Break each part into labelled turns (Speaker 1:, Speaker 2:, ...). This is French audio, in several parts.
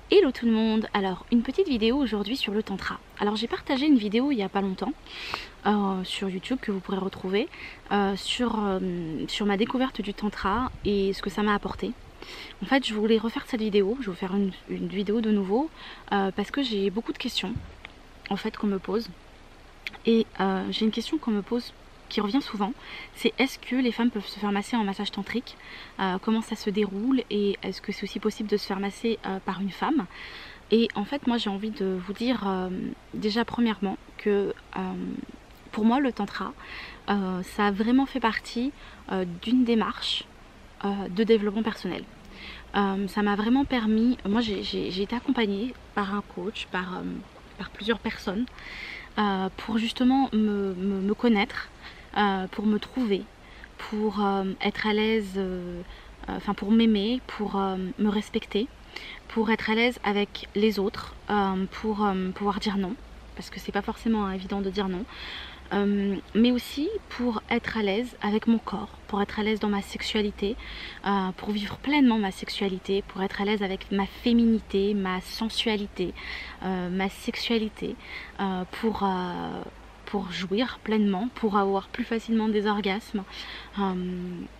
Speaker 1: Hello tout le monde, alors une petite vidéo aujourd'hui sur le tantra. Alors j'ai partagé une vidéo il n'y a pas longtemps sur YouTube que vous pourrez retrouver sur ma découverte du tantra et ce que ça m'a apporté. En fait je voulais refaire cette vidéo, je vais vous faire une vidéo de nouveau parce que j'ai beaucoup de questions en fait qu'on me pose. Et j'ai une question qu'on me pose qui revient souvent, c'est est-ce que les femmes peuvent se faire masser en massage tantrique, comment ça se déroule et est-ce que c'est aussi possible de se faire masser par une femme. Et en fait moi j'ai envie de vous dire déjà premièrement que pour moi le tantra ça a vraiment fait partie d'une démarche de développement personnel. Ça m'a vraiment permis, moi j'ai été accompagnée par un coach, par plusieurs personnes pour justement me connaître, pour me trouver, pour être à l'aise, enfin pour m'aimer, pour me respecter, pour être à l'aise avec les autres, pour pouvoir dire non, parce que c'est pas forcément évident de dire non, mais aussi pour être à l'aise avec mon corps, pour être à l'aise dans ma sexualité, pour vivre pleinement ma sexualité, pour être à l'aise avec ma féminité, ma sensualité, ma sexualité, pour jouir pleinement, pour avoir plus facilement des orgasmes.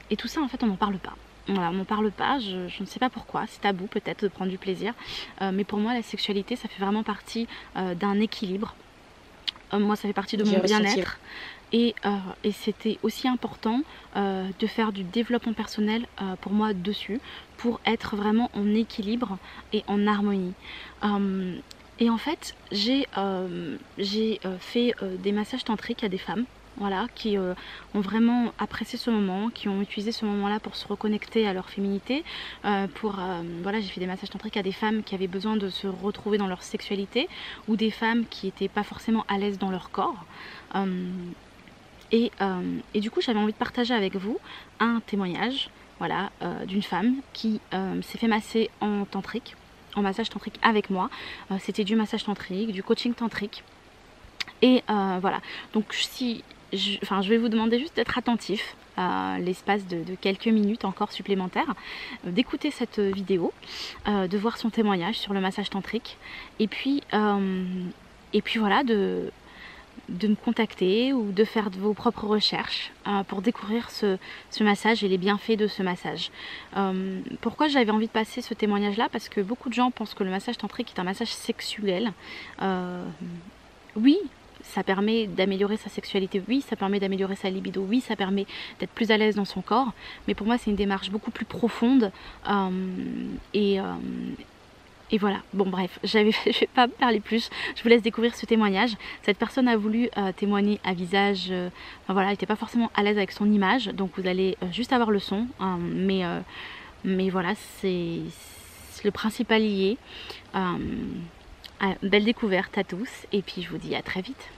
Speaker 1: Et tout ça, en fait, on n'en parle pas. Voilà, on n'en parle pas, je ne sais pas pourquoi, c'est tabou peut-être de prendre du plaisir, mais pour moi la sexualité ça fait vraiment partie d'un équilibre. Moi ça fait partie de mon bien-être et c'était aussi important de faire du développement personnel pour moi dessus, pour être vraiment en équilibre et en harmonie. Et en fait j'ai fait des massages tantriques à des femmes, voilà, qui ont vraiment apprécié ce moment, qui ont utilisé ce moment-là pour se reconnecter à leur féminité. Voilà, j'ai fait des massages tantriques à des femmes qui avaient besoin de se retrouver dans leur sexualité, ou des femmes qui n'étaient pas forcément à l'aise dans leur corps. Et du coup, j'avais envie de partager avec vous un témoignage, voilà, d'une femme qui s'est fait masser en tantrique, en massage tantrique avec moi. C'était du massage tantrique, du coaching tantrique. Et voilà, donc je vais vous demander juste d'être attentif l'espace de quelques minutes encore supplémentaires, d'écouter cette vidéo, de voir son témoignage sur le massage tantrique, et puis voilà, de me contacter ou de faire vos propres recherches pour découvrir ce massage et les bienfaits de ce massage. Pourquoi j'avais envie de passer ce témoignage-là? Parce que beaucoup de gens pensent que le massage tantrique est un massage sexuel. Oui, ça permet d'améliorer sa sexualité, oui, ça permet d'améliorer sa libido, oui, ça permet d'être plus à l'aise dans son corps, mais pour moi c'est une démarche beaucoup plus profonde et voilà, bon bref, je vais pas parler plus, je vous laisse découvrir ce témoignage. Cette personne a voulu témoigner à visage, enfin voilà, elle n'était pas forcément à l'aise avec son image, donc vous allez juste avoir le son, mais voilà, c'est le principal lié. Belle découverte à tous, et puis je vous dis à très vite.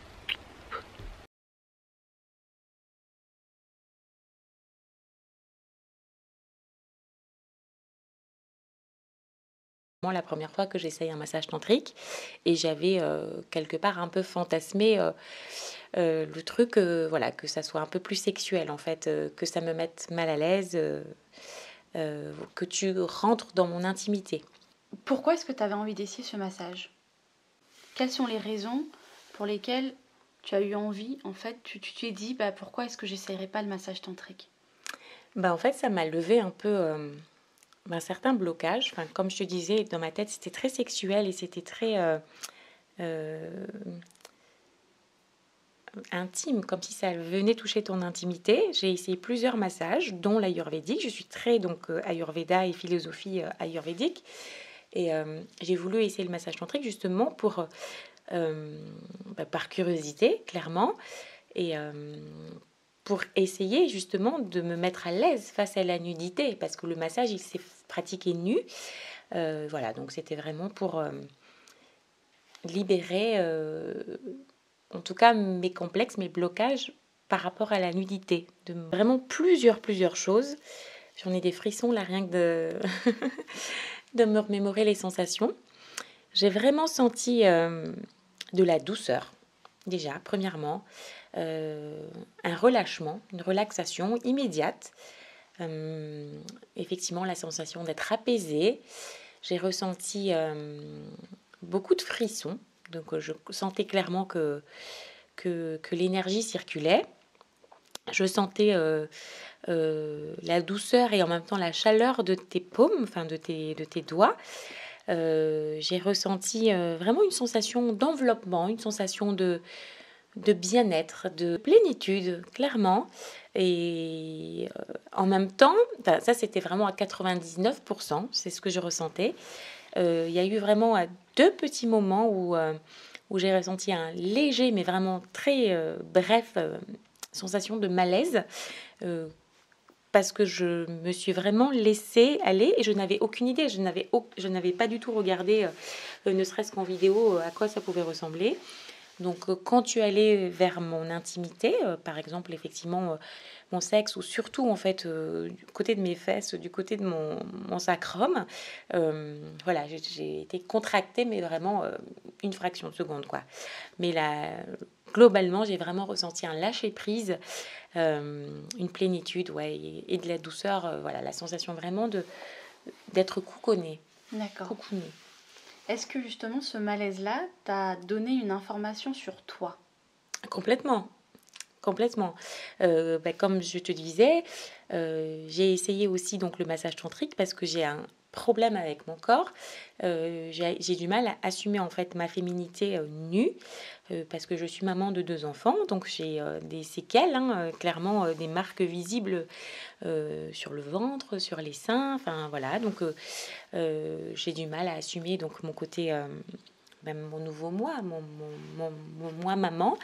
Speaker 2: La première fois que j'essaye un massage tantrique et j'avais quelque part un peu fantasmé le truc, voilà, que ça soit un peu plus sexuel en fait, que ça me mette mal à l'aise, que tu rentres dans mon intimité.
Speaker 1: Pourquoi est-ce que tu avais envie d'essayer ce massage? Quelles sont les raisons pour lesquelles tu as eu envie, en fait, tu t'es dit pourquoi est-ce que j'essayerais pas le massage tantrique?
Speaker 2: En fait ça m'a levé un peu un certain blocage. Enfin, comme je te disais, dans ma tête c'était très sexuel et c'était très intime, comme si ça venait toucher ton intimité. J'ai essayé plusieurs massages, dont l'ayurvédique. Je suis très donc ayurveda et philosophie ayurvédique. Et j'ai voulu essayer le massage tantrique justement pour, par curiosité, clairement, et pour essayer justement de me mettre à l'aise face à la nudité, parce que le massage, il s'est pratiqué nu. Voilà, donc c'était vraiment pour libérer, en tout cas, mes complexes, mes blocages par rapport à la nudité. Vraiment plusieurs choses. J'en ai des frissons là, rien que de me remémorer les sensations. J'ai vraiment senti de la douceur, déjà, premièrement, un relâchement, une relaxation immédiate. Effectivement, la sensation d'être apaisée, j'ai ressenti beaucoup de frissons. Donc je sentais clairement que l'énergie circulait. Je sentais la douceur et en même temps la chaleur de tes paumes, enfin de tes doigts. J'ai ressenti vraiment une sensation d'enveloppement, une sensation de bien-être, de plénitude, clairement. Et en même temps, ça c'était vraiment à 99%, c'est ce que je ressentais. Il y a eu vraiment deux petits moments où j'ai ressenti un léger, mais vraiment très bref, sensation de malaise. euh, Parce que je me suis vraiment laissée aller et je n'avais aucune idée, je n'avais pas du tout regardé, ne serait-ce qu'en vidéo, à quoi ça pouvait ressembler. Donc quand tu allais vers mon intimité, par exemple effectivement mon sexe ou surtout en fait du côté de mes fesses, du côté de mon sacrum, voilà, j'ai été contractée mais vraiment une fraction de seconde quoi. Mais là, globalement, j'ai vraiment ressenti un lâcher prise, une plénitude, ouais, et de la douceur, voilà, la sensation vraiment d'être couconnée.
Speaker 1: D'accord.
Speaker 2: Coucounée.
Speaker 1: Est-ce que justement ce malaise-là t'a donné une information sur toi?
Speaker 2: Complètement. Complètement. Comme je te disais, j'ai essayé aussi donc le massage tantrique parce que j'ai un problème avec mon corps. J'ai du mal à assumer en fait ma féminité nue parce que je suis maman de 2 enfants, donc j'ai des séquelles, hein, clairement des marques visibles sur le ventre, sur les seins, enfin voilà. Donc j'ai du mal à assumer donc mon côté, même mon nouveau moi, mon moi maman.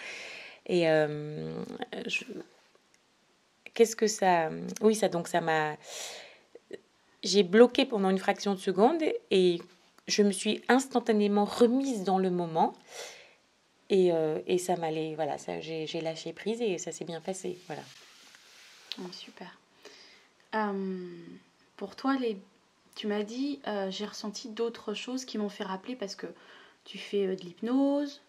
Speaker 2: Et qu'est-ce que ça... Oui, ça, donc ça m'a... J'ai bloqué pendant une fraction de seconde et je me suis instantanément remise dans le moment. Et ça m'allait... Voilà, ça, j'ai lâché prise et ça s'est bien passé. Voilà.
Speaker 1: Oh, super. Pour toi, tu m'as dit, j'ai ressenti d'autres choses qui m'ont fait rappeler parce que tu fais de l'hypnose,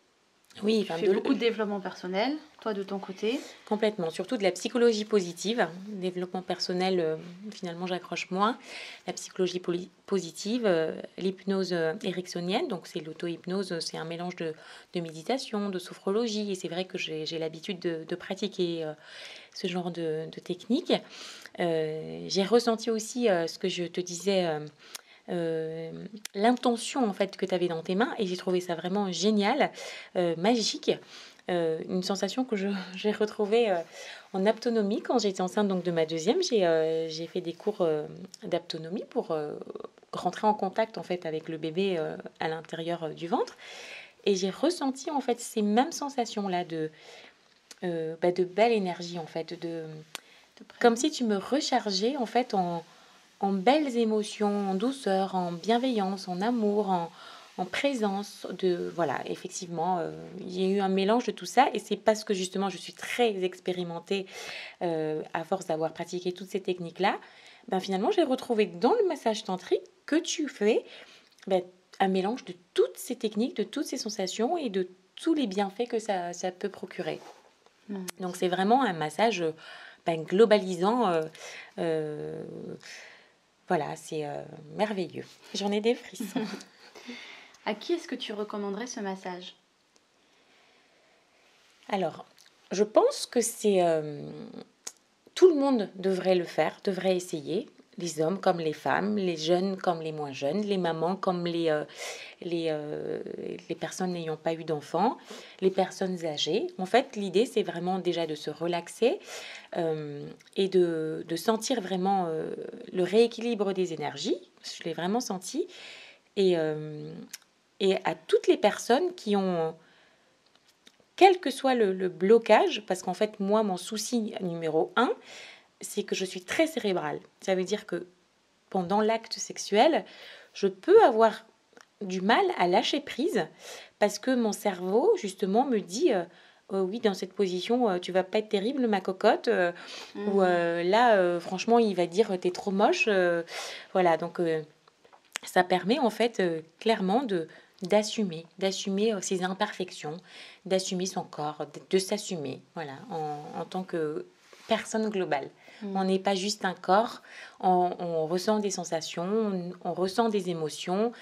Speaker 2: Oui,
Speaker 1: tu fais beaucoup de développement personnel, toi de ton côté.
Speaker 2: Complètement, surtout de la psychologie positive. Développement personnel, finalement, j'accroche moins. La psychologie positive, l'hypnose ericksonienne, donc c'est l'auto-hypnose, c'est un mélange de méditation, de sophrologie, et c'est vrai que j'ai l'habitude de pratiquer ce genre de technique. J'ai ressenti aussi ce que je te disais. L'intention en fait que tu avais dans tes mains et j'ai trouvé ça vraiment génial, magique. Une sensation que j'ai retrouvée en aptonomie quand j'étais enceinte donc de ma deuxième. J'ai fait des cours d'aptonomie pour rentrer en contact en fait avec le bébé à l'intérieur du ventre et j'ai ressenti en fait ces mêmes sensations là de belle énergie en fait, comme si tu me rechargeais en fait en belles émotions, en douceur, en bienveillance, en amour, en présence de... Voilà, effectivement, il y a eu un mélange de tout ça et c'est parce que justement je suis très expérimentée à force d'avoir pratiqué toutes ces techniques-là, ben finalement j'ai retrouvé dans le massage tantrique que tu fais ben, un mélange de toutes ces techniques, de toutes ces sensations et de tous les bienfaits que ça peut procurer. Donc c'est vraiment un massage globalisant. Voilà, c'est merveilleux. J'en ai des frissons.
Speaker 1: À qui est-ce que tu recommanderais ce massage?
Speaker 2: Alors, je pense que c'est... tout le monde devrait le faire, devrait essayer. Les hommes comme les femmes, les jeunes comme les moins jeunes, les mamans comme les personnes n'ayant pas eu d'enfants, les personnes âgées. En fait, l'idée, c'est vraiment déjà de se relaxer et de sentir vraiment le rééquilibre des énergies. Je l'ai vraiment senti. Et, et à toutes les personnes qui ont, quel que soit le blocage, parce qu'en fait, moi, mon souci numéro 1, c'est que je suis très cérébrale. Ça veut dire que pendant l'acte sexuel, je peux avoir du mal à lâcher prise parce que mon cerveau, justement, me dit oh oui, dans cette position, tu vas pas être terrible, ma cocotte. Ou là, franchement, il va dire t'es trop moche. Voilà, donc ça permet en fait clairement d'assumer ses imperfections, d'assumer son corps, de s'assumer, voilà, en tant que personne globale. On n'est pas juste un corps, on ressent des sensations, on ressent des émotions.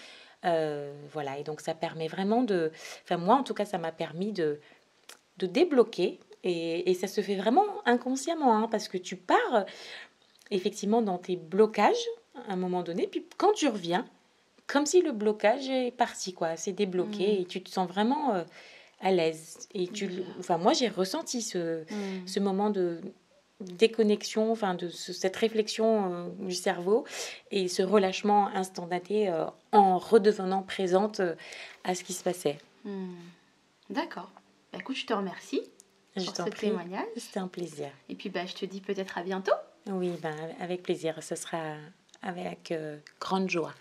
Speaker 2: Voilà, et donc ça permet vraiment de... Enfin, moi, en tout cas, ça m'a permis de débloquer. Et ça se fait vraiment inconsciemment, hein, parce que tu pars effectivement dans tes blocages à un moment donné, puis quand tu reviens, comme si le blocage est parti, quoi, c'est débloqué et tu te sens vraiment à l'aise. Et enfin, moi, j'ai ressenti ce moment de déconnexion, enfin cette réflexion du cerveau et ce relâchement instantané en redevenant présente à ce qui se passait.
Speaker 1: D'accord. Bah, écoute, je te remercie pour ce témoignage.
Speaker 2: C'était un plaisir.
Speaker 1: Et puis je te dis peut-être à bientôt.
Speaker 2: Oui, avec plaisir. Ce sera avec grande joie.